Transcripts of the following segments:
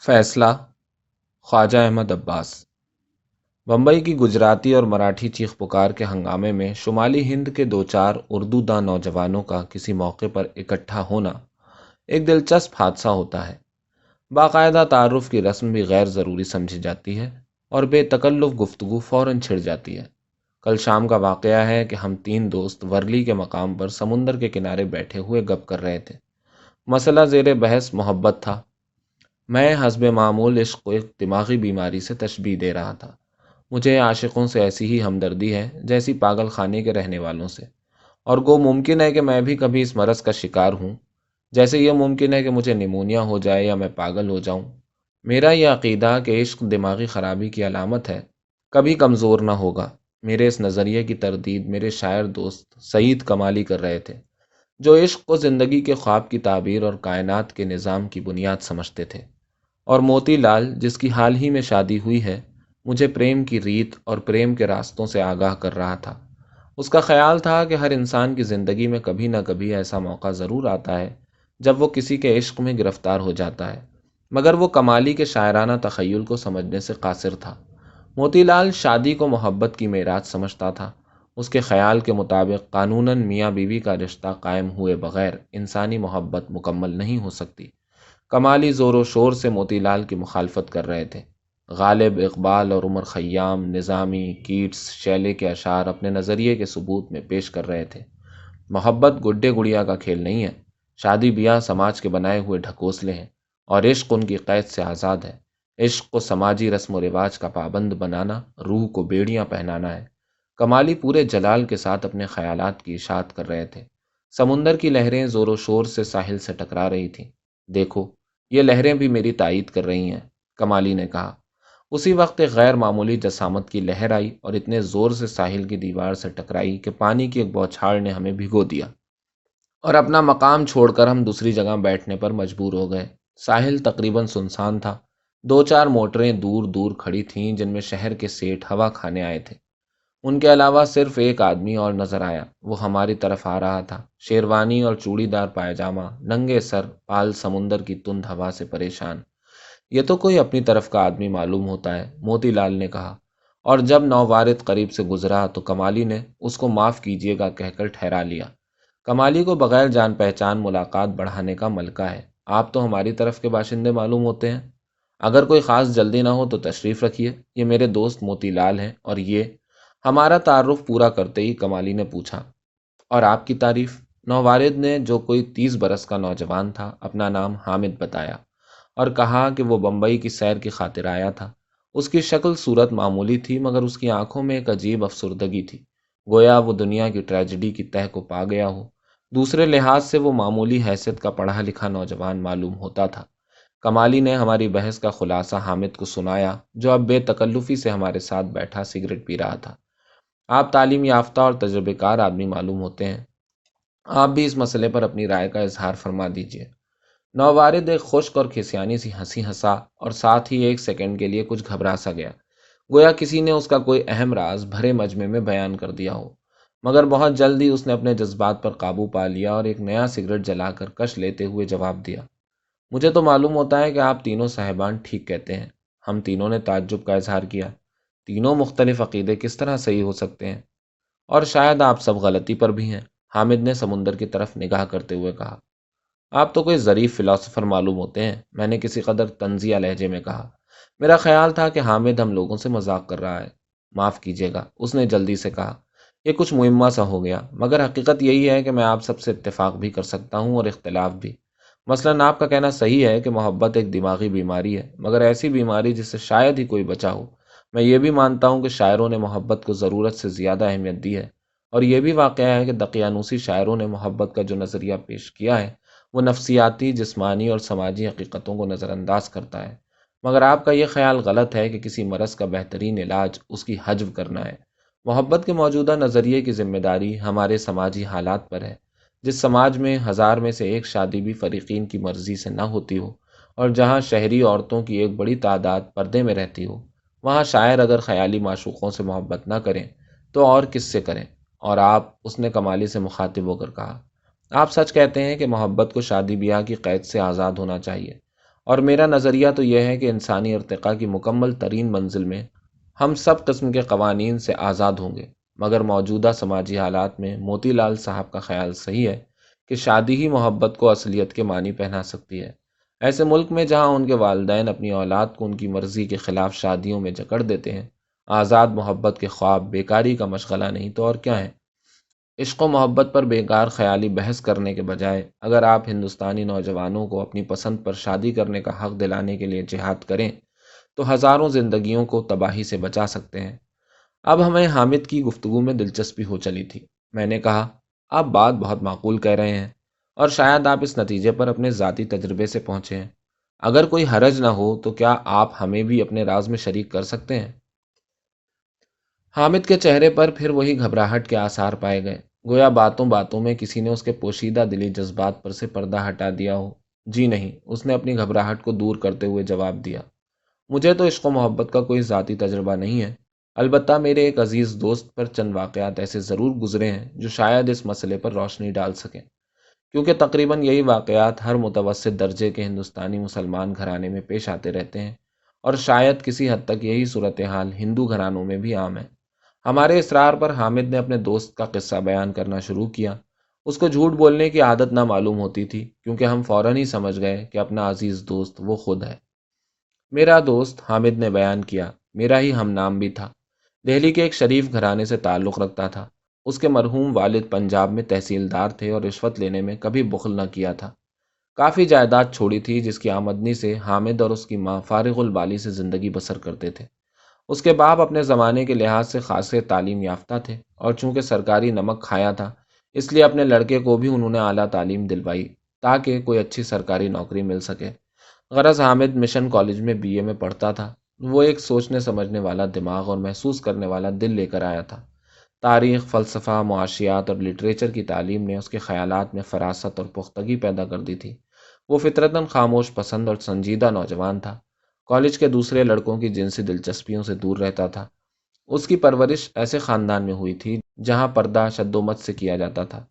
فیصلہ خواجہ احمد عباس۔ بمبئی کی گجراتی اور مراٹھی چیخ پکار کے ہنگامے میں شمالی ہند کے دو چار اردو داں نوجوانوں کا کسی موقع پر اکٹھا ہونا ایک دلچسپ حادثہ ہوتا ہے۔ باقاعدہ تعارف کی رسم بھی غیر ضروری سمجھی جاتی ہے اور بے تکلف گفتگو فوراً چھڑ جاتی ہے۔ کل شام کا واقعہ ہے کہ ہم تین دوست ورلی کے مقام پر سمندر کے کنارے بیٹھے ہوئے گپ کر رہے تھے۔ مسئلہ زیر بحث محبت تھا۔ میں حسب معمول عشق کو ایک دماغی بیماری سے تشبیہ دے رہا تھا۔ مجھے عاشقوں سے ایسی ہی ہمدردی ہے جیسی پاگل خانے کے رہنے والوں سے، اور گو ممکن ہے کہ میں بھی کبھی اس مرض کا شکار ہوں، جیسے یہ ممکن ہے کہ مجھے نیمونیا ہو جائے یا میں پاگل ہو جاؤں۔ میرا یہ عقیدہ کہ عشق دماغی خرابی کی علامت ہے کبھی کمزور نہ ہوگا۔ میرے اس نظریے کی تردید میرے شاعر دوست سعید کمالی کر رہے تھے، جو عشق کو زندگی کے خواب کی تعبیر اور کائنات کے نظام کی بنیاد سمجھتے تھے، اور موتی لال جس کی حال ہی میں شادی ہوئی ہے مجھے پریم کی ریت اور پریم کے راستوں سے آگاہ کر رہا تھا۔ اس کا خیال تھا کہ ہر انسان کی زندگی میں کبھی نہ کبھی ایسا موقع ضرور آتا ہے جب وہ کسی کے عشق میں گرفتار ہو جاتا ہے، مگر وہ کمالی کے شاعرانہ تخیل کو سمجھنے سے قاصر تھا۔ موتی لال شادی کو محبت کی معراج سمجھتا تھا۔ اس کے خیال کے مطابق قانوناً میاں بیوی کا رشتہ قائم ہوئے بغیر انسانی محبت مکمل نہیں ہو سکتی۔ کمالی زور و شور سے موتی لال کی مخالفت کر رہے تھے۔ غالب، اقبال اور عمر خیام، نظامی، کیٹس، شیلے کے اشعار اپنے نظریے کے ثبوت میں پیش کر رہے تھے۔ محبت گڈے گڑیا کا کھیل نہیں ہے۔ شادی بیاہ سماج کے بنائے ہوئے ڈھکوسلے ہیں اور عشق ان کی قید سے آزاد ہے۔ عشق کو سماجی رسم و رواج کا پابند بنانا روح کو بیڑیاں پہنانا ہے۔ کمالی پورے جلال کے ساتھ اپنے خیالات کی اشاعت کر رہے تھے۔ سمندر کی لہریں زور و شور سے ساحل سے ٹکرا رہی تھیں۔ دیکھو، یہ لہریں بھی میری تائید کر رہی ہیں، کمالی نے کہا۔ اسی وقت ایک غیر معمولی جسامت کی لہر آئی اور اتنے زور سے ساحل کی دیوار سے ٹکرائی کہ پانی کی ایک بوچھاڑ نے ہمیں بھگو دیا اور اپنا مقام چھوڑ کر ہم دوسری جگہ بیٹھنے پر مجبور ہو گئے۔ ساحل تقریباً سنسان تھا۔ دو چار موٹریں دور دور کھڑی تھیں جن میں شہر کے سیٹھ ہوا کھانے آئے تھے۔ ان کے علاوہ صرف ایک آدمی اور نظر آیا۔ وہ ہماری طرف آ رہا تھا، شیروانی اور چوڑی دار پائجامہ، ننگے سر، پال سمندر کی تند ہوا سے پریشان۔ یہ تو کوئی اپنی طرف کا آدمی معلوم ہوتا ہے، موتی لال نے کہا، اور جب نووارد قریب سے گزرا تو کمالی نے اس کو معاف کیجیے گا کہہ کر ٹھہرا لیا۔ کمالی کو بغیر جان پہچان ملاقات بڑھانے کا ملکہ ہے۔ آپ تو ہماری طرف کے باشندے معلوم ہوتے ہیں۔ اگر کوئی خاص جلدی نہ ہو تو تشریف رکھیے۔ یہ میرے دوست موتی لال ہیں، اور یہ ہمارا تعارف پورا کرتے ہی کمالی نے پوچھا، اور آپ کی تعریف؟ نووارد نے، جو کوئی 30 برس کا نوجوان تھا، اپنا نام حامد بتایا اور کہا کہ وہ بمبئی کی سیر کی خاطر آیا تھا۔ اس کی شکل صورت معمولی تھی، مگر اس کی آنکھوں میں ایک عجیب افسردگی تھی، گویا وہ دنیا کی ٹریجڈی کی تہ کو پا گیا ہو۔ دوسرے لحاظ سے وہ معمولی حیثیت کا پڑھا لکھا نوجوان معلوم ہوتا تھا۔ کمالی نے ہماری بحث کا خلاصہ حامد کو سنایا، جو اب بے تکلفی سے ہمارے ساتھ بیٹھا سگریٹ پی رہا تھا۔ آپ تعلیم یافتہ اور تجربے کار آدمی معلوم ہوتے ہیں، آپ بھی اس مسئلے پر اپنی رائے کا اظہار فرما دیجیے۔ نووارد ایک خشک اور کھسیانی سی ہنسی ہنسا اور ساتھ ہی ایک سیکنڈ کے لیے کچھ گھبرا سا گیا، گویا کسی نے اس کا کوئی اہم راز بھرے مجمع میں بیان کر دیا ہو، مگر بہت جلد ہی اس نے اپنے جذبات پر قابو پا لیا اور ایک نیا سگریٹ جلا کر کش لیتے ہوئے جواب دیا، مجھے تو معلوم ہوتا ہے کہ آپ تینوں صاحبان ٹھیک کہتے ہیں۔ ہم تینوں نے تعجب کا اظہار کیا۔ تینوں مختلف عقیدے کس طرح صحیح ہو سکتے ہیں؟ اور شاید آپ سب غلطی پر بھی ہیں، حامد نے سمندر کی طرف نگاہ کرتے ہوئے کہا۔ آپ تو کوئی ظریف فلاسفر معلوم ہوتے ہیں، میں نے کسی قدر طنزیہ لہجے میں کہا۔ میرا خیال تھا کہ حامد ہم لوگوں سے مذاق کر رہا ہے۔ معاف کیجیے گا، اس نے جلدی سے کہا، یہ کچھ معمہ سا ہو گیا، مگر حقیقت یہی ہے کہ میں آپ سب سے اتفاق بھی کر سکتا ہوں اور اختلاف بھی۔ مثلاً آپ کا کہنا صحیح ہے کہ محبت ایک دماغی بیماری ہے، مگر ایسی بیماری جس سے شاید ہی کوئی بچا ہو۔ میں یہ بھی مانتا ہوں کہ شاعروں نے محبت کو ضرورت سے زیادہ اہمیت دی ہے، اور یہ بھی واقعہ ہے کہ دقیانوسی شاعروں نے محبت کا جو نظریہ پیش کیا ہے وہ نفسیاتی، جسمانی اور سماجی حقیقتوں کو نظر انداز کرتا ہے۔ مگر آپ کا یہ خیال غلط ہے کہ کسی مرض کا بہترین علاج اس کی حجو کرنا ہے۔ محبت کے موجودہ نظریے کی ذمہ داری ہمارے سماجی حالات پر ہے۔ جس سماج میں 1000 میں سے ایک شادی بھی فریقین کی مرضی سے نہ ہوتی ہو، اور جہاں شہری عورتوں کی ایک بڑی تعداد پردے میں رہتی ہو، وہاں شاعر اگر خیالی معشوقوں سے محبت نہ کریں تو اور کس سے کریں؟ اور آپ، اس نے کمالی سے مخاطب ہو کر کہا، آپ سچ کہتے ہیں کہ محبت کو شادی بیاہ کی قید سے آزاد ہونا چاہیے، اور میرا نظریہ تو یہ ہے کہ انسانی ارتقاء کی مکمل ترین منزل میں ہم سب قسم کے قوانین سے آزاد ہوں گے، مگر موجودہ سماجی حالات میں موتی لال صاحب کا خیال صحیح ہے کہ شادی ہی محبت کو اصلیت کے معنی پہنا سکتی ہے۔ ایسے ملک میں جہاں ان کے والدین اپنی اولاد کو ان کی مرضی کے خلاف شادیوں میں جکڑ دیتے ہیں، آزاد محبت کے خواب بیکاری کا مشغلہ نہیں تو اور کیا ہے؟ عشق و محبت پر بیکار خیالی بحث کرنے کے بجائے اگر آپ ہندوستانی نوجوانوں کو اپنی پسند پر شادی کرنے کا حق دلانے کے لیے جہاد کریں تو ہزاروں زندگیوں کو تباہی سے بچا سکتے ہیں۔ اب ہمیں حامد کی گفتگو میں دلچسپی ہو چلی تھی۔ میں نے کہا، آپ بات بہت معقول کہہ رہے ہیں اور شاید آپ اس نتیجے پر اپنے ذاتی تجربے سے پہنچے ہیں۔ اگر کوئی حرج نہ ہو تو کیا آپ ہمیں بھی اپنے راز میں شریک کر سکتے ہیں؟ حامد کے چہرے پر پھر وہی گھبراہٹ کے آثار پائے گئے، گویا باتوں باتوں میں کسی نے اس کے پوشیدہ دلی جذبات پر سے پردہ ہٹا دیا ہو۔ جی نہیں، اس نے اپنی گھبراہٹ کو دور کرتے ہوئے جواب دیا، مجھے تو عشق و محبت کا کوئی ذاتی تجربہ نہیں ہے، البتہ میرے ایک عزیز دوست پر چند واقعات ایسے ضرور گزرے ہیں جو شاید اس مسئلے پر روشنی ڈال سکیں، کیونکہ تقریباً یہی واقعات ہر متوسط درجے کے ہندوستانی مسلمان گھرانے میں پیش آتے رہتے ہیں، اور شاید کسی حد تک یہی صورتحال ہندو گھرانوں میں بھی عام ہے۔ ہمارے اصرار پر حامد نے اپنے دوست کا قصہ بیان کرنا شروع کیا۔ اس کو جھوٹ بولنے کی عادت نہ معلوم ہوتی تھی، کیونکہ ہم فوراً ہی سمجھ گئے کہ اپنا عزیز دوست وہ خود ہے۔ میرا دوست، حامد نے بیان کیا، میرا ہی ہم نام بھی تھا، دہلی کے ایک شریف گھرانے سے تعلق رکھتا تھا۔ اس کے مرحوم والد پنجاب میں تحصیلدار تھے اور رشوت لینے میں کبھی بخل نہ کیا تھا۔ کافی جائیداد چھوڑی تھی جس کی آمدنی سے حامد اور اس کی ماں فارغ البالی سے زندگی بسر کرتے تھے۔ اس کے باپ اپنے زمانے کے لحاظ سے خاصے تعلیم یافتہ تھے اور چونکہ سرکاری نمک کھایا تھا، اس لیے اپنے لڑکے کو بھی انہوں نے اعلیٰ تعلیم دلوائی تاکہ کوئی اچھی سرکاری نوکری مل سکے۔ غرض حامد مشن کالج میں بی اے میں پڑھتا تھا۔ وہ ایک سوچنے سمجھنے والا دماغ اور محسوس کرنے والا دل لے کر آیا تھا۔ تاریخ، فلسفہ، معاشیات اور لٹریچر کی تعلیم نے اس کے خیالات میں فراست اور پختگی پیدا کر دی تھی۔ وہ فطرتاً خاموش پسند اور سنجیدہ نوجوان تھا۔ کالج کے دوسرے لڑکوں کی جنسی دلچسپیوں سے دور رہتا تھا۔ اس کی پرورش ایسے خاندان میں ہوئی تھی جہاں پردہ شد و مت سے کیا جاتا تھا۔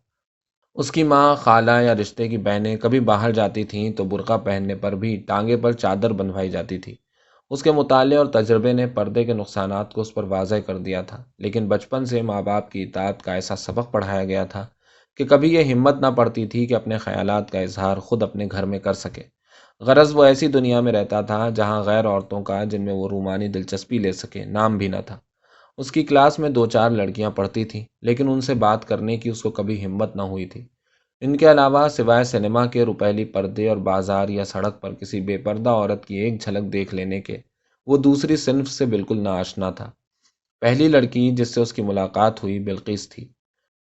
اس کی ماں، خالہ یا رشتے کی بہنیں کبھی باہر جاتی تھیں تو برقع پہننے پر بھی ٹانگے پر چادر بندھوائی جاتی تھی۔ اس کے مطالعے اور تجربے نے پردے کے نقصانات کو اس پر واضح کر دیا تھا، لیکن بچپن سے ماں باپ کی اطاعت کا ایسا سبق پڑھایا گیا تھا کہ کبھی یہ ہمت نہ پڑتی تھی کہ اپنے خیالات کا اظہار خود اپنے گھر میں کر سکے۔ غرض وہ ایسی دنیا میں رہتا تھا جہاں غیر عورتوں کا، جن میں وہ رومانی دلچسپی لے سکے، نام بھی نہ تھا۔ اس کی کلاس میں دو چار لڑکیاں پڑھتی تھیں، لیکن ان سے بات کرنے کی اس کو کبھی ہمت نہ ہوئی تھی۔ ان کے علاوہ سوائے سنیما کے روپیلی پردے اور بازار یا سڑک پر کسی بے پردہ عورت کی ایک جھلک دیکھ لینے کے وہ دوسری صنف سے بالکل ناآشنا تھا۔ پہلی لڑکی جس سے اس کی ملاقات ہوئی بلقیس تھی۔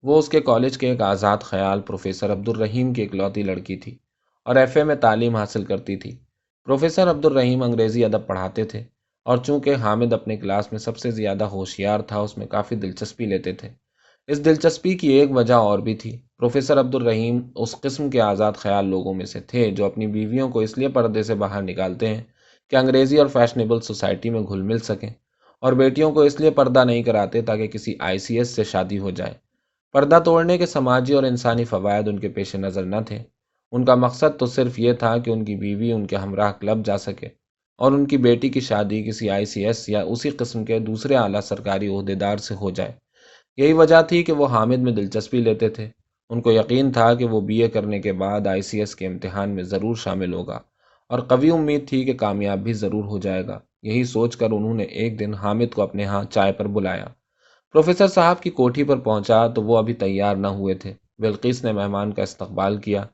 وہ اس کے کالج کے ایک آزاد خیال پروفیسر عبد الرحیم کی اکلوتی لڑکی تھی اور ایف اے میں تعلیم حاصل کرتی تھی۔ پروفیسر عبد الرحیم انگریزی ادب پڑھاتے تھے اور چونکہ حامد اپنے کلاس میں سب سے زیادہ ہوشیار تھا، اس میں کافی دلچسپی لیتے تھے۔ اس دلچسپی کی ایک وجہ اور بھی تھی۔ پروفیسر عبد الرحیم اس قسم کے آزاد خیال لوگوں میں سے تھے جو اپنی بیویوں کو اس لیے پردے سے باہر نکالتے ہیں کہ انگریزی اور فیشنیبل سوسائٹی میں گھل مل سکیں، اور بیٹیوں کو اس لیے پردہ نہیں کراتے تاکہ کسی آئی سی ایس سے شادی ہو جائے۔ پردہ توڑنے کے سماجی اور انسانی فوائد ان کے پیش نظر نہ تھے۔ ان کا مقصد تو صرف یہ تھا کہ ان کی بیوی ان کے ہمراہ کلب جا سکے اور ان کی بیٹی کی شادی کسی آئی سی ایس یا اسی قسم کے دوسرے اعلیٰ سرکاری عہدیدار سے ہو جائے۔ یہی وجہ تھی کہ وہ حامد میں دلچسپی لیتے تھے۔ ان کو یقین تھا کہ وہ بی اے کرنے کے بعد آئی سی ایس کے امتحان میں ضرور شامل ہوگا اور قوی امید تھی کہ کامیاب بھی ضرور ہو جائے گا۔ یہی سوچ کر انہوں نے ایک دن حامد کو اپنے ہاں چائے پر بلایا۔ پروفیسر صاحب کی کوٹھی پر پہنچا تو وہ ابھی تیار نہ ہوئے تھے۔ بلقیس نے مہمان کا استقبال کیا۔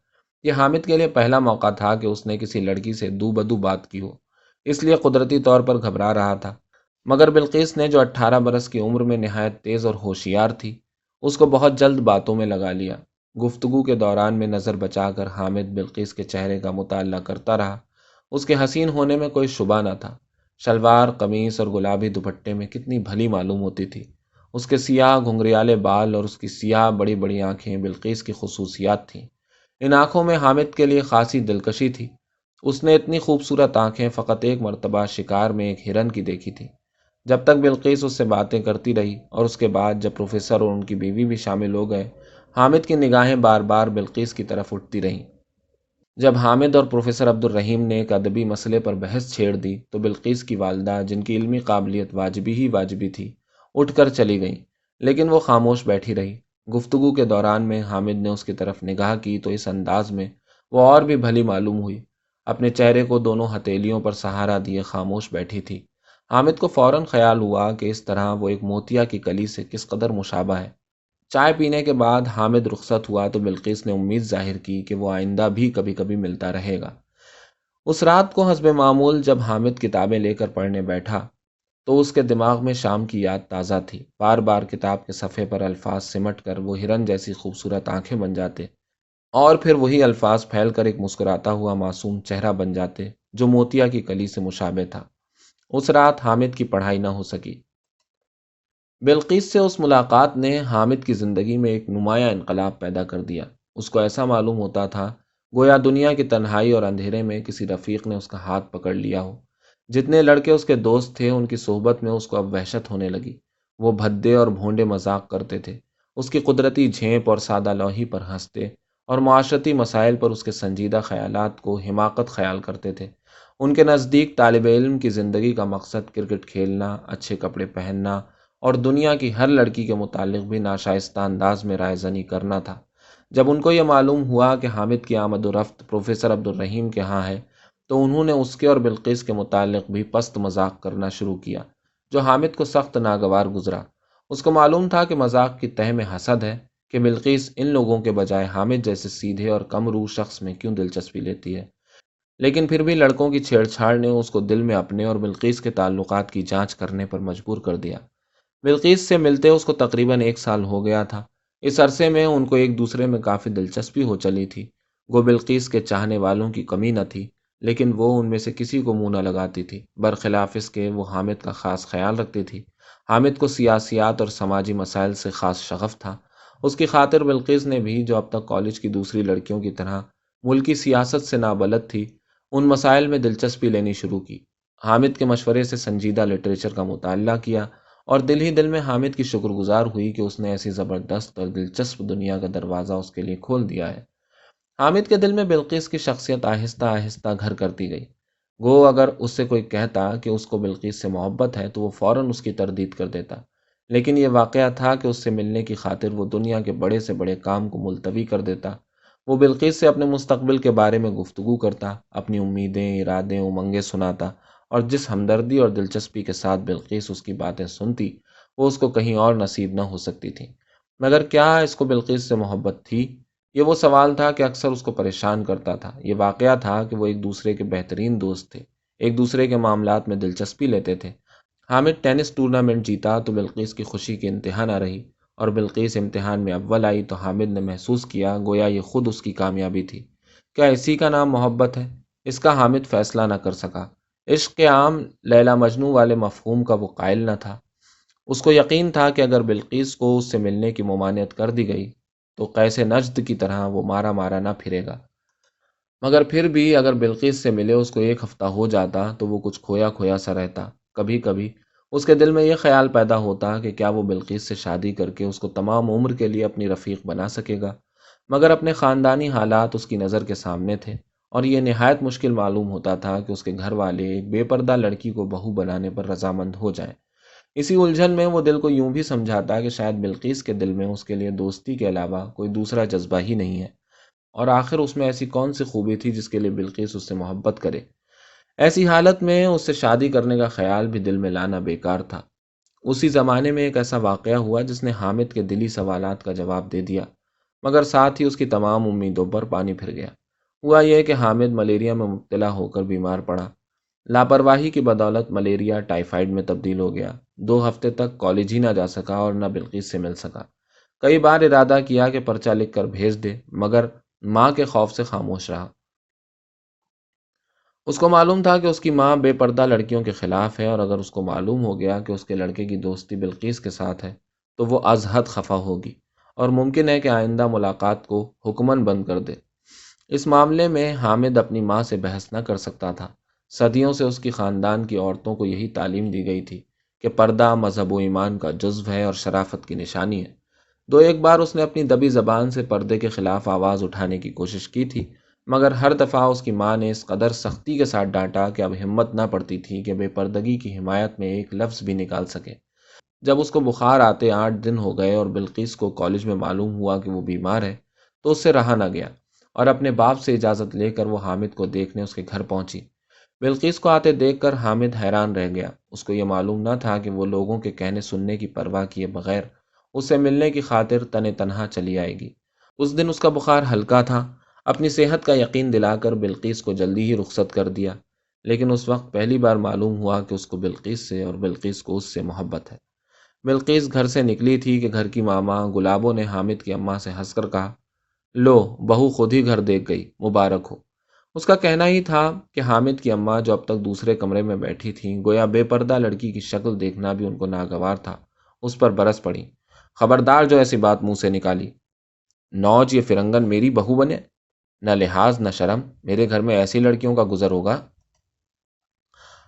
یہ حامد کے لیے پہلا موقع تھا کہ اس نے کسی لڑکی سے دو بدو بات کی ہو، اس لیے قدرتی طور پر گھبرا رہا تھا، مگر بلقیس نے جو 18 برس کی عمر میں نہایت تیز اور ہوشیار تھی، اس کو بہت جلد باتوں میں لگا لیا۔ گفتگو کے دوران میں نظر بچا کر حامد بلقیس کے چہرے کا مطالعہ کرتا رہا۔ اس کے حسین ہونے میں کوئی شبہ نہ تھا۔ شلوار قمیص اور گلابی دوپٹے میں کتنی بھلی معلوم ہوتی تھی۔ اس کے سیاہ گھنگریالے بال اور اس کی سیاہ بڑی بڑی آنکھیں بلقیس کی خصوصیات تھیں۔ ان آنکھوں میں حامد کے لیے خاصی دلکشی تھی۔ اس نے اتنی خوبصورت آنکھیں فقط ایک مرتبہ شکار میں ایک ہرن کی دیکھی تھی۔ جب تک بلقیس اس سے باتیں کرتی رہی اور اس کے بعد جب پروفیسر اور ان کی بیوی بھی شامل ہو گئے، حامد کی نگاہیں بار بار بلقیس کی طرف اٹھتی رہیں۔ جب حامد اور پروفیسر عبد الرحیم نے ایک ادبی مسئلے پر بحث چھیڑ دی تو بلقیس کی والدہ، جن کی علمی قابلیت واجبی ہی واجبی تھی، اٹھ کر چلی گئیں، لیکن وہ خاموش بیٹھی رہی۔ گفتگو کے دوران میں حامد نے اس کی طرف نگاہ کی تو اس انداز میں وہ اور بھی بھلی معلوم ہوئی، اپنے چہرے کو دونوں ہتھیلیوں پر سہارا دیے خاموش بیٹھی تھی۔ حامد کو فوراً خیال ہوا کہ اس طرح وہ ایک موتیا کی کلی سے کس قدر مشابہ ہے۔ چائے پینے کے بعد حامد رخصت ہوا تو بلقیس نے امید ظاہر کی کہ وہ آئندہ بھی کبھی کبھی ملتا رہے گا۔ اس رات کو حسب معمول جب حامد کتابیں لے کر پڑھنے بیٹھا تو اس کے دماغ میں شام کی یاد تازہ تھی۔ بار بار کتاب کے صفحے پر الفاظ سمٹ کر وہ ہرن جیسی خوبصورت آنکھیں بن جاتے، اور پھر وہی الفاظ پھیل کر ایک مسکراتا ہوا معصوم چہرہ بن جاتے جو موتیا کی کلی سے مشابہ تھا۔ اس رات حامد کی پڑھائی نہ ہو سکی۔ بلقیس سے اس ملاقات نے حامد کی زندگی میں ایک نمایاں انقلاب پیدا کر دیا۔ اس کو ایسا معلوم ہوتا تھا گویا دنیا کی تنہائی اور اندھیرے میں کسی رفیق نے اس کا ہاتھ پکڑ لیا ہو۔ جتنے لڑکے اس کے دوست تھے ان کی صحبت میں اس کو اب وحشت ہونے لگی۔ وہ بھدے اور بھونڈے مذاق کرتے تھے، اس کی قدرتی جھیپ اور سادہ لوحی پر ہنستے اور معاشرتی مسائل پر اس کے سنجیدہ خیالات کو حماقت خیال کرتے تھے۔ ان کے نزدیک طالب علم کی زندگی کا مقصد کرکٹ کھیلنا، اچھے کپڑے پہننا اور دنیا کی ہر لڑکی کے متعلق بھی ناشائستہ انداز میں رائے زنی کرنا تھا۔ جب ان کو یہ معلوم ہوا کہ حامد کی آمد و رفت پروفیسر عبد الرحیم کے ہاں ہے تو انہوں نے اس کے اور بلقیس کے متعلق بھی پست مذاق کرنا شروع کیا، جو حامد کو سخت ناگوار گزرا۔ اس کو معلوم تھا کہ مذاق کی تہ میں حسد ہے کہ بلقیس ان لوگوں کے بجائے حامد جیسے سیدھے اور کم روح شخص میں کیوں دلچسپی لیتی ہے، لیکن پھر بھی لڑکوں کی چھیڑ چھاڑ نے اس کو دل میں اپنے اور بلقیس کے تعلقات کی جانچ کرنے پر مجبور کر دیا۔ بلقیس سے ملتے اس کو تقریباً 1 سال ہو گیا تھا۔ اس عرصے میں ان کو ایک دوسرے میں کافی دلچسپی ہو چلی تھی۔ وہ بلقیس کے چاہنے والوں کی کمی نہ تھی، لیکن وہ ان میں سے کسی کو منہ نہ لگاتی تھی۔ برخلاف اس کے وہ حامد کا خاص خیال رکھتی تھی۔ حامد کو سیاسیات اور سماجی مسائل سے خاص شغف تھا۔ اس کی خاطر بلقیس نے بھی، جو اب تک کالج کی دوسری لڑکیوں کی طرح ملکی سیاست سے نابلد تھی، ان مسائل میں دلچسپی لینی شروع کی۔ حامد کے مشورے سے سنجیدہ لٹریچر کا مطالعہ کیا اور دل ہی دل میں حامد کی شکر گزار ہوئی کہ اس نے ایسی زبردست اور دلچسپ دنیا کا دروازہ اس کے لیے کھول دیا ہے۔ حامد کے دل میں بلقیس کی شخصیت آہستہ آہستہ گھر کرتی گئی۔ گو اگر اس سے کوئی کہتا کہ اس کو بلقیس سے محبت ہے تو وہ فوراً اس کی تردید کر دیتا، لیکن یہ واقعہ تھا کہ اس سے ملنے کی خاطر وہ دنیا کے بڑے سے بڑے کام کو ملتوی کر دیتا۔ وہ بلقیس سے اپنے مستقبل کے بارے میں گفتگو کرتا، اپنی امیدیں، ارادے، امنگیں سناتا، اور جس ہمدردی اور دلچسپی کے ساتھ بلقیس اس کی باتیں سنتی وہ اس کو کہیں اور نصیب نہ ہو سکتی تھی۔ مگر کیا اس کو بلقیس سے محبت تھی؟ یہ وہ سوال تھا کہ اکثر اس کو پریشان کرتا تھا۔ یہ واقعہ تھا کہ وہ ایک دوسرے کے بہترین دوست تھے، ایک دوسرے کے معاملات میں دلچسپی لیتے تھے۔ حامد ٹینس ٹورنامنٹ جیتا تو بلقیس کی خوشی کی انتہا نہ رہی، اور بلقیس امتحان میں اول آئی تو حامد نے محسوس کیا گویا یہ خود اس کی کامیابی تھی۔ کیا اسی کا نام محبت ہے؟ اس کا حامد فیصلہ نہ کر سکا۔ عشق کے عام لیلا مجنوں والے مفہوم کا وہ قائل نہ تھا۔ اس کو یقین تھا کہ اگر بلقیس کو اس سے ملنے کی ممانعت کر دی گئی تو قیس نجد کی طرح وہ مارا مارا نہ پھرے گا۔ مگر پھر بھی اگر بلقیس سے ملے اس کو 1 ہفتہ ہو جاتا تو وہ کچھ کھویا کھویا سا رہتا۔ کبھی کبھی اس کے دل میں یہ خیال پیدا ہوتا کہ کیا وہ بلقیس سے شادی کر کے اس کو تمام عمر کے لیے اپنی رفیق بنا سکے گا، مگر اپنے خاندانی حالات اس کی نظر کے سامنے تھے، اور یہ نہایت مشکل معلوم ہوتا تھا کہ اس کے گھر والے ایک بے پردہ لڑکی کو بہو بنانے پر رضامند ہو جائیں۔ اسی الجھن میں وہ دل کو یوں بھی سمجھاتا کہ شاید بلقیس کے دل میں اس کے لیے دوستی کے علاوہ کوئی دوسرا جذبہ ہی نہیں ہے، اور آخر اس میں ایسی کون سی خوبی تھی جس کے لیے بلقیس اس سے محبت کرے۔ ایسی حالت میں اس سے شادی کرنے کا خیال بھی دل میں لانا بیکار تھا۔ اسی زمانے میں ایک ایسا واقعہ ہوا جس نے حامد کے دلی سوالات کا جواب دے دیا، مگر ساتھ ہی اس کی تمام امیدوں پر پانی پھر گیا۔ ہوا یہ کہ حامد ملیریا میں مبتلا ہو کر بیمار پڑا۔ لاپرواہی کی بدولت ملیریا ٹائیفائیڈ میں تبدیل ہو گیا۔ 2 ہفتے تک کالج ہی نہ جا سکا اور نہ بلقیس سے مل سکا۔ کئی بار ارادہ کیا کہ پرچہ لکھ کر بھیج دے، مگر ماں کے خوف سے خاموش رہا۔ اس کو معلوم تھا کہ اس کی ماں بے پردہ لڑکیوں کے خلاف ہے، اور اگر اس کو معلوم ہو گیا کہ اس کے لڑکے کی دوستی بلقیس کے ساتھ ہے تو وہ از حد خفا ہوگی، اور ممکن ہے کہ آئندہ ملاقات کو حکماً بند کر دے۔ اس معاملے میں حامد اپنی ماں سے بحث نہ کر سکتا تھا۔ صدیوں سے اس کی خاندان کی عورتوں کو یہی تعلیم دی گئی تھی کہ پردہ مذہب و ایمان کا جزو ہے اور شرافت کی نشانی ہے۔ 2 ایک بار اس نے اپنی دبی زبان سے پردے کے خلاف آواز اٹھانے کی کوشش کی تھی، مگر ہر دفعہ اس کی ماں نے اس قدر سختی کے ساتھ ڈانٹا کہ اب ہمت نہ پڑتی تھی کہ بے پردگی کی حمایت میں ایک لفظ بھی نکال سکے۔ جب اس کو بخار آتے 8 دن ہو گئے اور بلقیس کو کالج میں معلوم ہوا کہ وہ بیمار ہے تو اس سے رہا نہ گیا اور اپنے باپ سے اجازت لے کر وہ حامد کو دیکھنے اس کے گھر پہنچی۔ بلقیس کو آتے دیکھ کر حامد حیران رہ گیا۔ اس کو یہ معلوم نہ تھا کہ وہ لوگوں کے کہنے سننے کی پرواہ کیے بغیر اس سے ملنے کی خاطر تن تنہا چلی آئے گی۔ اس دن اس کا بخار ہلکا تھا۔ اپنی صحت کا یقین دلا کر بلقیس کو جلدی ہی رخصت کر دیا، لیکن اس وقت پہلی بار معلوم ہوا کہ اس کو بلقیس سے اور بلقیس کو اس سے محبت ہے۔ بلقیس گھر سے نکلی تھی کہ گھر کی ماما گلابو نے حامد کی اماں سے ہنس کر کہا، لو بہو خود ہی گھر دیکھ گئی، مبارک ہو۔ اس کا کہنا ہی تھا کہ حامد کی اماں جو اب تک دوسرے کمرے میں بیٹھی تھیں، گویا بے پردہ لڑکی کی شکل دیکھنا بھی ان کو ناگوار تھا، اس پر برس پڑی۔ خبردار جو ایسی بات منہ سے نکالی، نوج یہ فرنگن میری بہو بنے، نہ لحاظ نہ شرم، میرے گھر میں ایسی لڑکیوں کا گزر ہوگا۔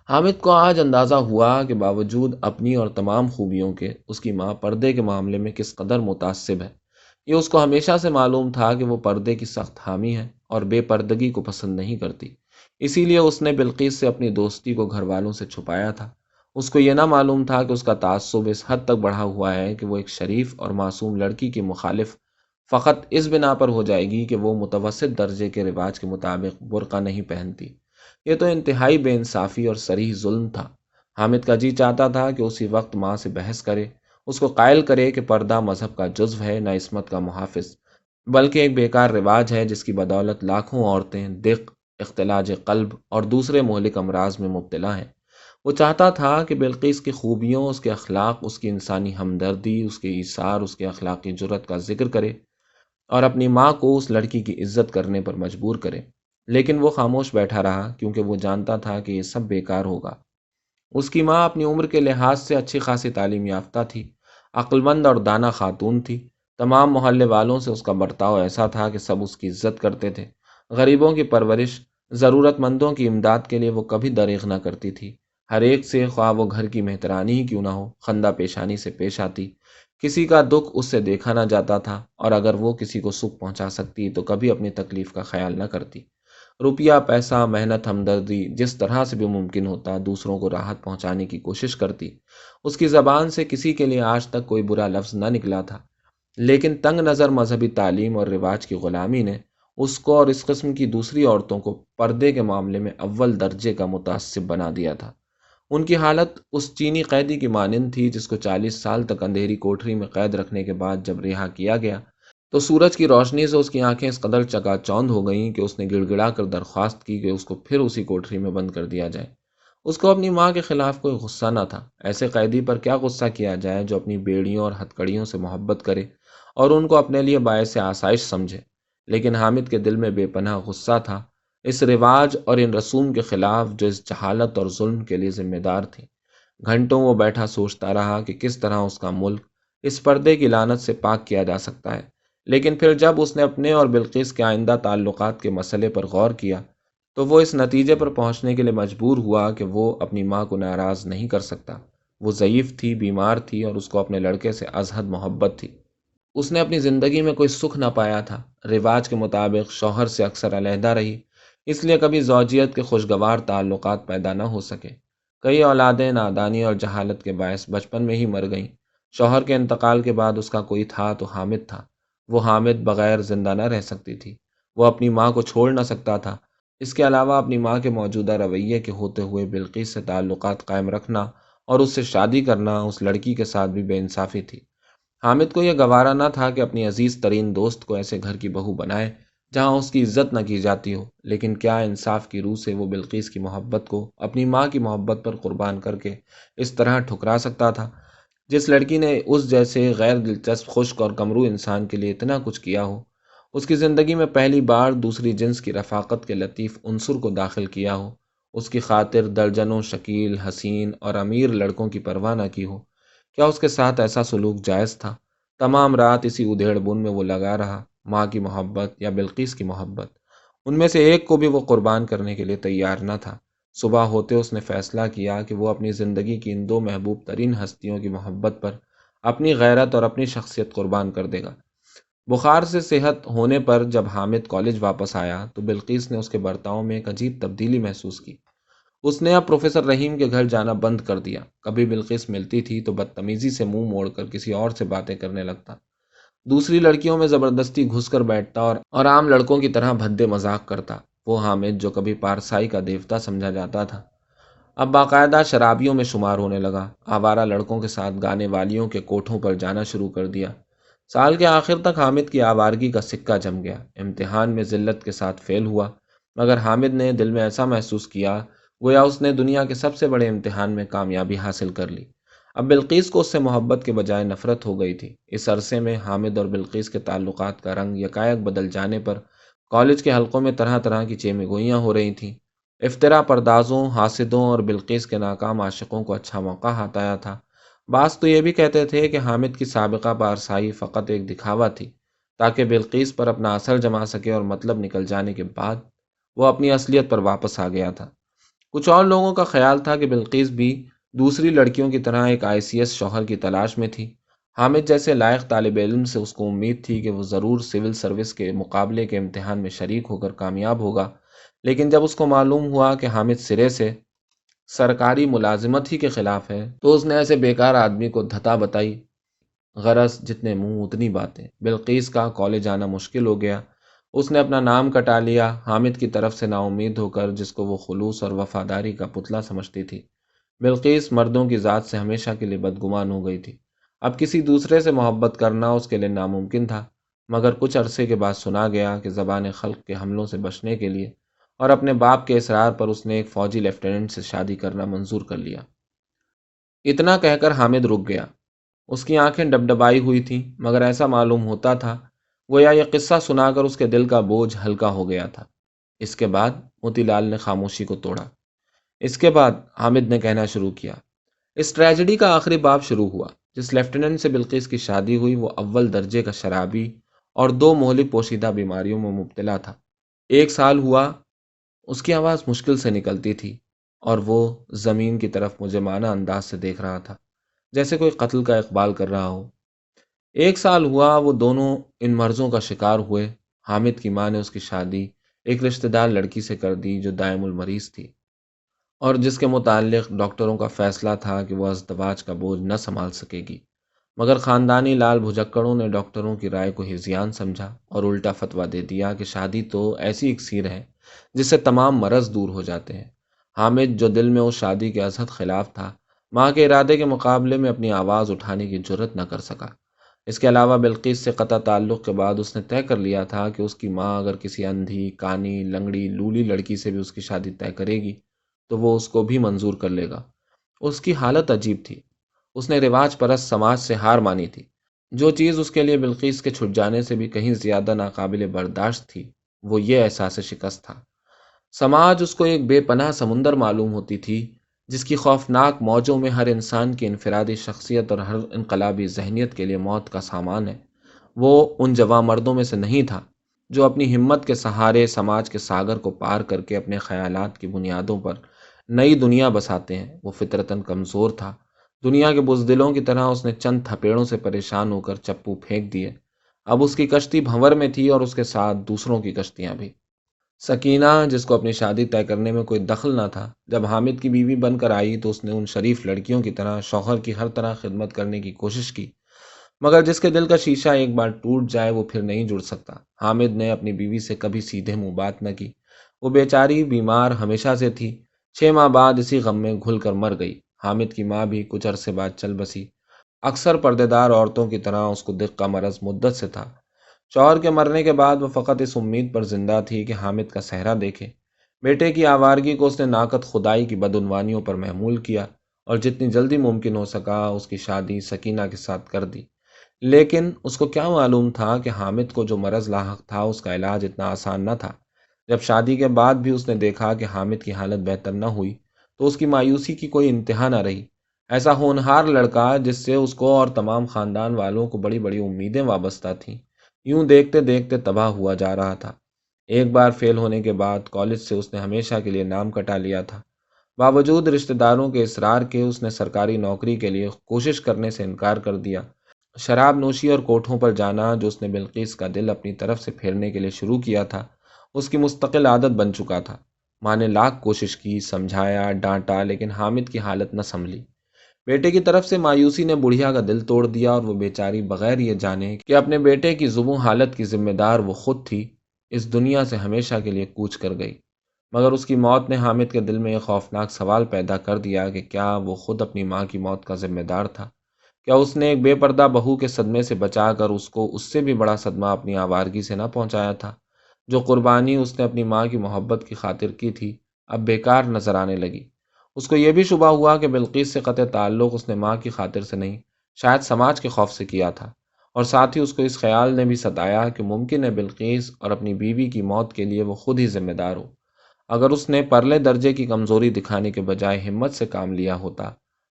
حامد کو آج اندازہ ہوا کہ باوجود اپنی اور تمام خوبیوں کے اس کی ماں پردے کے معاملے میں کس قدر متعصب ہے۔ یہ اس کو ہمیشہ سے معلوم تھا کہ وہ پردے کی سخت حامی ہے اور بے پردگی کو پسند نہیں کرتی، اسی لیے اس نے بلقیس سے اپنی دوستی کو گھر والوں سے چھپایا تھا۔ اس کو یہ نہ معلوم تھا کہ اس کا تعصب اس حد تک بڑھا ہوا ہے کہ وہ ایک شریف اور معصوم لڑکی کی مخالف فقط اس بنا پر ہو جائے گی کہ وہ متوسط درجے کے رواج کے مطابق برقع نہیں پہنتی۔ یہ تو انتہائی بے انصافی اور صریح ظلم تھا۔ حامد کا جی چاہتا تھا کہ اسی وقت ماں سے بحث کرے، اس کو قائل کرے کہ پردہ مذہب کا جزو ہے، نہ عصمت کا محافظ، بلکہ ایک بیکار رواج ہے جس کی بدولت لاکھوں عورتیں دق، اختلاج قلب اور دوسرے مہلک امراض میں مبتلا ہیں۔ وہ چاہتا تھا کہ بلقیس کی خوبیوں، اس کے اخلاق، اس کی انسانی ہمدردی، اس کے ایثار، اس کے اخلاقی جرت کا ذکر کرے اور اپنی ماں کو اس لڑکی کی عزت کرنے پر مجبور کرے، لیکن وہ خاموش بیٹھا رہا کیونکہ وہ جانتا تھا کہ یہ سب بیکار ہوگا۔ اس کی ماں اپنی عمر کے لحاظ سے اچھی خاصی تعلیم یافتہ تھی، عقل مند اور دانا خاتون تھی۔ تمام محلے والوں سے اس کا برتاؤ ایسا تھا کہ سب اس کی عزت کرتے تھے۔ غریبوں کی پرورش، ضرورت مندوں کی امداد کے لیے وہ کبھی دریغ نہ کرتی تھی۔ ہر ایک سے، خواہ وہ گھر کی مہترانی ہی کیوں نہ ہو، خندہ پیشانی سے پیش آتی۔ کسی کا دکھ اس سے دیکھا نہ جاتا تھا، اور اگر وہ کسی کو سکھ پہنچا سکتی تو کبھی اپنی تکلیف کا خیال نہ کرتی۔ روپیہ، پیسہ، محنت، ہمدردی، جس طرح سے بھی ممکن ہوتا دوسروں کو راحت پہنچانے کی کوشش کرتی۔ اس کی زبان سے کسی کے لیے آج تک کوئی برا لفظ نہ نکلا تھا، لیکن تنگ نظر مذہبی تعلیم اور رواج کی غلامی نے اس کو اور اس قسم کی دوسری عورتوں کو پردے کے معاملے میں اول درجے کا متعصب بنا دیا تھا۔ ان کی حالت اس چینی قیدی کی مانند تھی جس کو 40 سال تک اندھیری کوٹری میں قید رکھنے کے بعد جب رہا کیا گیا تو سورج کی روشنی سے اس کی آنکھیں اس قدر چکا چوندھ ہو گئیں کہ اس نے گڑ گڑا کر درخواست کی کہ اس کو پھر اسی کوٹری میں بند کر دیا جائے۔ اس کو اپنی ماں کے خلاف کوئی غصہ نہ تھا۔ ایسے قیدی پر کیا غصہ کیا جائے جو اپنی بیڑیوں اور ہتکڑیوں سے محبت کرے اور ان کو اپنے لیے باعث آسائش سمجھے، لیکن حامد کے دل میں بے پناہ غصہ تھا اس رواج اور ان رسوم کے خلاف جو اس جہالت اور ظلم کے لیے ذمہ دار تھی۔ گھنٹوں وہ بیٹھا سوچتا رہا کہ کس طرح اس کا ملک اس پردے کی لعنت سے پاک کیا جا سکتا ہے، لیکن پھر جب اس نے اپنے اور بلقیس کے آئندہ تعلقات کے مسئلے پر غور کیا تو وہ اس نتیجے پر پہنچنے کے لیے مجبور ہوا کہ وہ اپنی ماں کو ناراض نہیں کر سکتا۔ وہ ضعیف تھی، بیمار تھی اور اس کو اپنے لڑکے سے ازحد محبت تھی۔ اس نے اپنی زندگی میں کوئی سکھ نہ پایا تھا، رواج کے مطابق شوہر سے اکثر علیحدہ رہی، اس لیے کبھی زوجیت کے خوشگوار تعلقات پیدا نہ ہو سکے۔ کئی اولادیں نادانی اور جہالت کے باعث بچپن میں ہی مر گئیں۔ شوہر کے انتقال کے بعد اس کا کوئی تھا تو حامد تھا۔ وہ حامد بغیر زندہ نہ رہ سکتی تھی، وہ اپنی ماں کو چھوڑ نہ سکتا تھا۔ اس کے علاوہ اپنی ماں کے موجودہ رویے کے ہوتے ہوئے بلقیس سے تعلقات قائم رکھنا اور اس سے شادی کرنا اس لڑکی کے ساتھ بھی بے انصافی تھی۔ حامد کو یہ گوارا نہ تھا کہ اپنی عزیز ترین دوست کو ایسے گھر کی بہو بنائے جہاں اس کی عزت نہ کی جاتی ہو، لیکن کیا انصاف کی روح سے وہ بلقیس کی محبت کو اپنی ماں کی محبت پر قربان کر کے اس طرح ٹھکرا سکتا تھا؟ جس لڑکی نے اس جیسے غیر دلچسپ، خشک اور کمرو انسان کے لیے اتنا کچھ کیا ہو، اس کی زندگی میں پہلی بار دوسری جنس کی رفاقت کے لطیف عنصر کو داخل کیا ہو، اس کی خاطر درجنوں شکیل، حسین اور امیر لڑکوں کی پرواہ نہ کی ہو، کیا اس کے ساتھ ایسا سلوک جائز تھا؟ تمام رات اسی ادھیڑ بن میں وہ لگا رہا، ماں کی محبت یا بلقیس کی محبت، ان میں سے ایک کو بھی وہ قربان کرنے کے لیے تیار نہ تھا۔ صبح ہوتے اس نے فیصلہ کیا کہ وہ اپنی زندگی کی ان دو محبوب ترین ہستیوں کی محبت پر اپنی غیرت اور اپنی شخصیت قربان کر دے گا۔ بخار سے صحت ہونے پر جب حامد کالج واپس آیا تو بلقیس نے اس کے برتاؤ میں ایک عجیب تبدیلی محسوس کی۔ اس نے اب پروفیسر رحیم کے گھر جانا بند کر دیا۔ کبھی بلقیس ملتی تھی تو بدتمیزی سے منہ موڑ کر کسی اور سے باتیں کرنے لگتا، دوسری لڑکیوں میں زبردستی گھس کر بیٹھتا اور عام لڑکوں کی طرح بھدے مذاق کرتا۔ وہ حامد جو کبھی پارسائی کا دیوتا سمجھا جاتا تھا، اب باقاعدہ شرابیوں میں شمار ہونے لگا۔ آوارہ لڑکوں کے ساتھ گانے والیوں کے کوٹھوں پر جانا شروع کر دیا۔ سال کے آخر تک حامد کی آوارگی کا سکہ جم گیا۔ امتحان میں ذلت کے ساتھ فیل ہوا، مگر حامد نے دل میں ایسا محسوس کیا گویا اس نے دنیا کے سب سے بڑے امتحان میں کامیابی حاصل کر لی۔ اب بلقیس کو اس سے محبت کے بجائے نفرت ہو گئی تھی۔ اس عرصے میں حامد اور بلقیس کے تعلقات کا رنگ یکایک بدل جانے پر کالج کے حلقوں میں طرح طرح کی چیمے گوئیاں ہو رہی تھیں۔ افترا پردازوں، حاسدوں اور بلقیس کے ناکام عاشقوں کو اچھا موقع ہاتھ آیا تھا۔ بعض تو یہ بھی کہتے تھے کہ حامد کی سابقہ پارسائی فقط ایک دکھاوا تھی تاکہ بلقیس پر اپنا اثر جما سکے، اور مطلب نکل جانے کے بعد وہ اپنی اصلیت پر واپس آ گیا تھا۔ کچھ اور لوگوں کا خیال تھا کہ بلقیس بھی دوسری لڑکیوں کی طرح ایک ICS شوہر کی تلاش میں تھی۔ حامد جیسے لائق طالب علم سے اس کو امید تھی کہ وہ ضرور سول سروس کے مقابلے کے امتحان میں شریک ہو کر کامیاب ہوگا، لیکن جب اس کو معلوم ہوا کہ حامد سرے سے سرکاری ملازمت ہی کے خلاف ہے تو اس نے ایسے بیکار آدمی کو دھتا بتائی۔ غرض جتنے منہ اتنی باتیں۔ بلقیس کا کالج آنا مشکل ہو گیا۔ اس نے اپنا نام کٹا لیا، حامد کی طرف سے نا امید ہو کر، جس کو وہ خلوص اور وفاداری کا پتلا سمجھتی تھی۔ بلقیس مردوں کی ذات سے ہمیشہ کے لیے بدگمان ہو گئی تھی۔ اب کسی دوسرے سے محبت کرنا اس کے لیے ناممکن تھا، مگر کچھ عرصے کے بعد سنا گیا کہ زبان خلق کے حملوں سے بچنے کے لیے اور اپنے باپ کے اصرار پر اس نے ایک فوجی لیفٹیننٹ سے شادی کرنا منظور کر لیا۔ اتنا کہہ کر حامد رک گیا۔ اس کی آنکھیں ڈبڈبائی ہوئی تھیں، مگر ایسا معلوم ہوتا تھا گویا یہ قصہ سنا کر اس کے دل کا بوجھ ہلکا ہو گیا تھا۔ اس کے بعد موتی لال نے خاموشی کو توڑا۔ اس کے بعد حامد نے کہنا شروع کیا، اس ٹریجڈی کا آخری باب شروع ہوا۔ جس لیفٹیننٹ سے بلقیس کی شادی ہوئی وہ اول درجے کا شرابی اور 2 مہلک پوشیدہ بیماریوں میں مبتلا تھا۔ 1 سال ہوا اس کی آواز مشکل سے نکلتی تھی، اور وہ زمین کی طرف مجھے معنی انداز سے دیکھ رہا تھا، جیسے کوئی قتل کا اقبال کر رہا ہو۔ 1 سال ہوا وہ دونوں ان مرضوں کا شکار ہوئے۔ حامد کی ماں نے اس کی شادی ایک رشتہ دار لڑکی سے کر دی جو دائم المریض تھی، اور جس کے متعلق ڈاکٹروں کا فیصلہ تھا کہ وہ ازدواج کا بوجھ نہ سنبھال سکے گی، مگر خاندانی لال بھجکڑوں نے ڈاکٹروں کی رائے کو ہذیان سمجھا اور الٹا فتویٰ دے دیا کہ شادی تو ایسی اکسیر ہے جس سے تمام مرض دور ہو جاتے ہیں۔ حامد جو دل میں اس شادی کے ازحد خلاف تھا، ماں کے ارادے کے مقابلے میں اپنی آواز اٹھانے کی جرت نہ کر سکا۔ اس کے علاوہ بلقیس سے قطع تعلق کے بعد اس نے طے کر لیا تھا کہ اس کی ماں اگر کسی اندھی، کانی، لنگڑی، لولی لڑکی سے بھی اس کی شادی طے کرے گی تو وہ اس کو بھی منظور کر لے گا۔ اس کی حالت عجیب تھی۔ اس نے رواج پرست سماج سے ہار مانی تھی۔ جو چیز اس کے لیے بلقیس کے چھٹ جانے سے بھی کہیں زیادہ ناقابل برداشت تھی، وہ یہ احساس شکست تھا۔ سماج اس کو ایک بے پناہ سمندر معلوم ہوتی تھی، جس کی خوفناک موجوں میں ہر انسان کی انفرادی شخصیت اور ہر انقلابی ذہنیت کے لیے موت کا سامان ہے۔ وہ ان جواں مردوں میں سے نہیں تھا جو اپنی ہمت کے سہارے سماج کے ساگر کو پار کر کے اپنے خیالات کی بنیادوں پر نئی دنیا بساتے ہیں۔ وہ فطرتاً کمزور تھا۔ دنیا کے بزدلوں کی طرح اس نے چند تھپیڑوں سے پریشان ہو کر چپو پھینک دیے۔ اب اس کی کشتی بھنور میں تھی اور اس کے ساتھ دوسروں کی کشتیاں بھی۔ سکینہ، جس کو اپنی شادی طے کرنے میں کوئی دخل نہ تھا، جب حامد کی بیوی بن کر آئی تو اس نے ان شریف لڑکیوں کی طرح شوہر کی ہر طرح خدمت کرنے کی کوشش کی، مگر جس کے دل کا شیشہ ایک بار ٹوٹ جائے وہ پھر نہیں جڑ سکتا۔ حامد نے اپنی بیوی سے کبھی سیدھے منہ بات نہ کی۔ وہ بیچاری بیمار ہمیشہ سے تھی۔ 6 ماہ بعد اسی غم میں گھل کر مر گئی۔ حامد کی ماں بھی کچھ عرصے بعد چل بسی۔ اکثر پردے دار عورتوں کی طرح اس کو دق کا مرض مدت سے تھا۔ شوہر کے مرنے کے بعد وہ فقط اس امید پر زندہ تھی کہ حامد کا صحرا دیکھے۔ بیٹے کی آوارگی کو اس نے ناقد خدائی کی بدعنوانیوں پر محمول کیا اور جتنی جلدی ممکن ہو سکا اس کی شادی سکینہ کے ساتھ کر دی۔ لیکن اس کو کیا معلوم تھا کہ حامد کو جو مرض لاحق تھا اس کا علاج اتنا آسان نہ تھا۔ جب شادی کے بعد بھی اس نے دیکھا کہ حامد کی حالت بہتر نہ ہوئی تو اس کی مایوسی کی کوئی انتہا نہ رہی۔ ایسا ہونہار لڑکا جس سے اس کو اور تمام خاندان والوں کو بڑی بڑی امیدیں وابستہ تھیں، یوں دیکھتے دیکھتے تباہ ہوا جا رہا تھا۔ ایک بار فیل ہونے کے بعد کالج سے اس نے ہمیشہ کے لیے نام کٹا لیا تھا۔ باوجود رشتہ داروں کے اصرار کے اس نے سرکاری نوکری کے لیے کوشش کرنے سے انکار کر دیا۔ شراب نوشی اور کوٹھوں پر جانا جو اس نے بلقیس کا دل اپنی طرف سے پھیرنے کے لیے شروع کیا تھا، اس کی مستقل عادت بن چکا تھا۔ ماں نے لاکھ کوشش کی، سمجھایا، ڈانٹا، لیکن حامد کی حالت نہ سنبھلی۔ بیٹے کی طرف سے مایوسی نے بڑھیا کا دل توڑ دیا، اور وہ بیچاری بغیر یہ جانے کہ اپنے بیٹے کی زبوں حالت کی ذمہ دار وہ خود تھی، اس دنیا سے ہمیشہ کے لیے کوچ کر گئی۔ مگر اس کی موت نے حامد کے دل میں ایک خوفناک سوال پیدا کر دیا کہ کیا وہ خود اپنی ماں کی موت کا ذمہ دار تھا؟ کیا اس نے ایک بے پردہ بہو کے صدمے سے بچا کر اس کو اس سے بھی بڑا صدمہ اپنی آوارگی سے نہ پہنچایا تھا؟ جو قربانی اس نے اپنی ماں کی محبت کی خاطر کی تھی، اب بیکار نظر آنے لگی۔ اس کو یہ بھی شبہ ہوا کہ بلقیس سے قطع تعلق اس نے ماں کی خاطر سے نہیں، شاید سماج کے خوف سے کیا تھا، اور ساتھ ہی اس کو اس خیال نے بھی ستایا کہ ممکن ہے بلقیس اور اپنی بیوی کی موت کے لیے وہ خود ہی ذمہ دار ہو۔ اگر اس نے پرلے درجے کی کمزوری دکھانے کے بجائے ہمت سے کام لیا ہوتا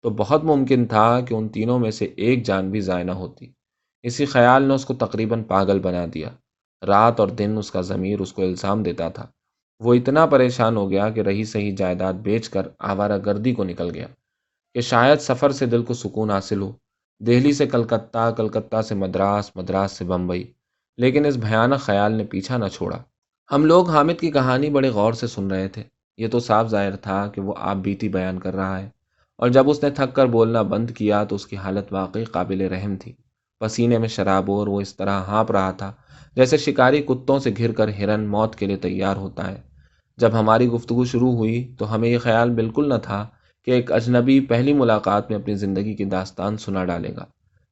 تو بہت ممکن تھا کہ ان تینوں میں سے ایک جان بھی ضائع نہ ہوتی۔ اسی خیال نے اس کو تقریباً پاگل بنا دیا۔ رات اور دن اس کا ضمیر اس کو الزام دیتا تھا۔ وہ اتنا پریشان ہو گیا کہ رہی سہی جائیداد بیچ کر آوارہ گردی کو نکل گیا کہ شاید سفر سے دل کو سکون حاصل ہو، دہلی سے کلکتہ، کلکتہ سے مدراس، مدراس سے بمبئی، لیکن اس بھیانک خیال نے پیچھا نہ چھوڑا۔ ہم لوگ حامد کی کہانی بڑے غور سے سن رہے تھے۔ یہ تو صاف ظاہر تھا کہ وہ آپ بیتی بیان کر رہا ہے، اور جب اس نے تھک کر بولنا بند کیا تو اس کی حالت واقعی قابل رحم تھی۔ پسینے میں شرابور وہ اس طرح ہانپ رہا تھا جیسے شکاری کتوں سے گھر کر ہرن موت کے لیے تیار ہوتا ہے۔ جب ہماری گفتگو شروع ہوئی تو ہمیں یہ خیال بالکل نہ تھا کہ ایک اجنبی پہلی ملاقات میں اپنی زندگی کی داستان سنا ڈالے گا،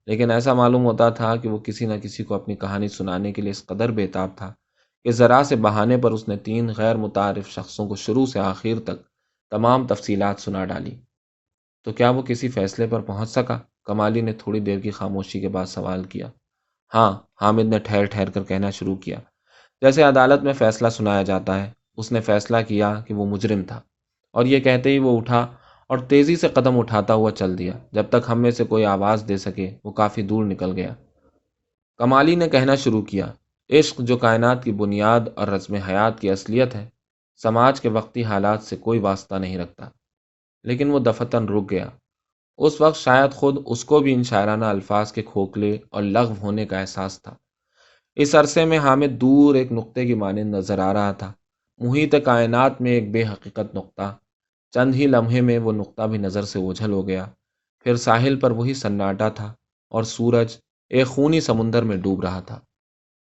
لیکن ایسا معلوم ہوتا تھا کہ وہ کسی نہ کسی کو اپنی کہانی سنانے کے لیے اس قدر بےتاب تھا کہ ذرا سے بہانے پر اس نے 3 غیر متعارف شخصوں کو شروع سے آخر تک تمام تفصیلات سنا ڈالی۔ تو کیا وہ کسی فیصلے پر پہنچ سکا؟ کمالی نے تھوڑی دیر کی خاموشی کے بعد سوال کیا۔ ہاں، حامد نے ٹھہر ٹھہر کر کہنا شروع کیا، جیسے عدالت میں فیصلہ سنایا جاتا ہے۔ اس نے فیصلہ کیا کہ وہ مجرم تھا، اور یہ کہتے ہی وہ اٹھا اور تیزی سے قدم اٹھاتا ہوا چل دیا۔ جب تک ہم میں سے کوئی آواز دے سکے وہ کافی دور نکل گیا۔ کمالی نے کہنا شروع کیا، عشق جو کائنات کی بنیاد اور رسم حیات کی اصلیت ہے، سماج کے وقتی حالات سے کوئی واسطہ نہیں رکھتا۔ لیکن وہ دفتن رک گیا۔ اس وقت شاید خود اس کو بھی ان شاعرانہ الفاظ کے کھوکھلے اور لغو ہونے کا احساس تھا۔ اس عرصے میں حامد دور ایک نقطے کی مانند نظر آ رہا تھا، محیط کائنات میں ایک بے حقیقت نقطہ۔ چند ہی لمحے میں وہ نقطہ بھی نظر سے اوجھل ہو گیا، پھر ساحل پر وہی سناٹا تھا، اور سورج ایک خونی سمندر میں ڈوب رہا تھا۔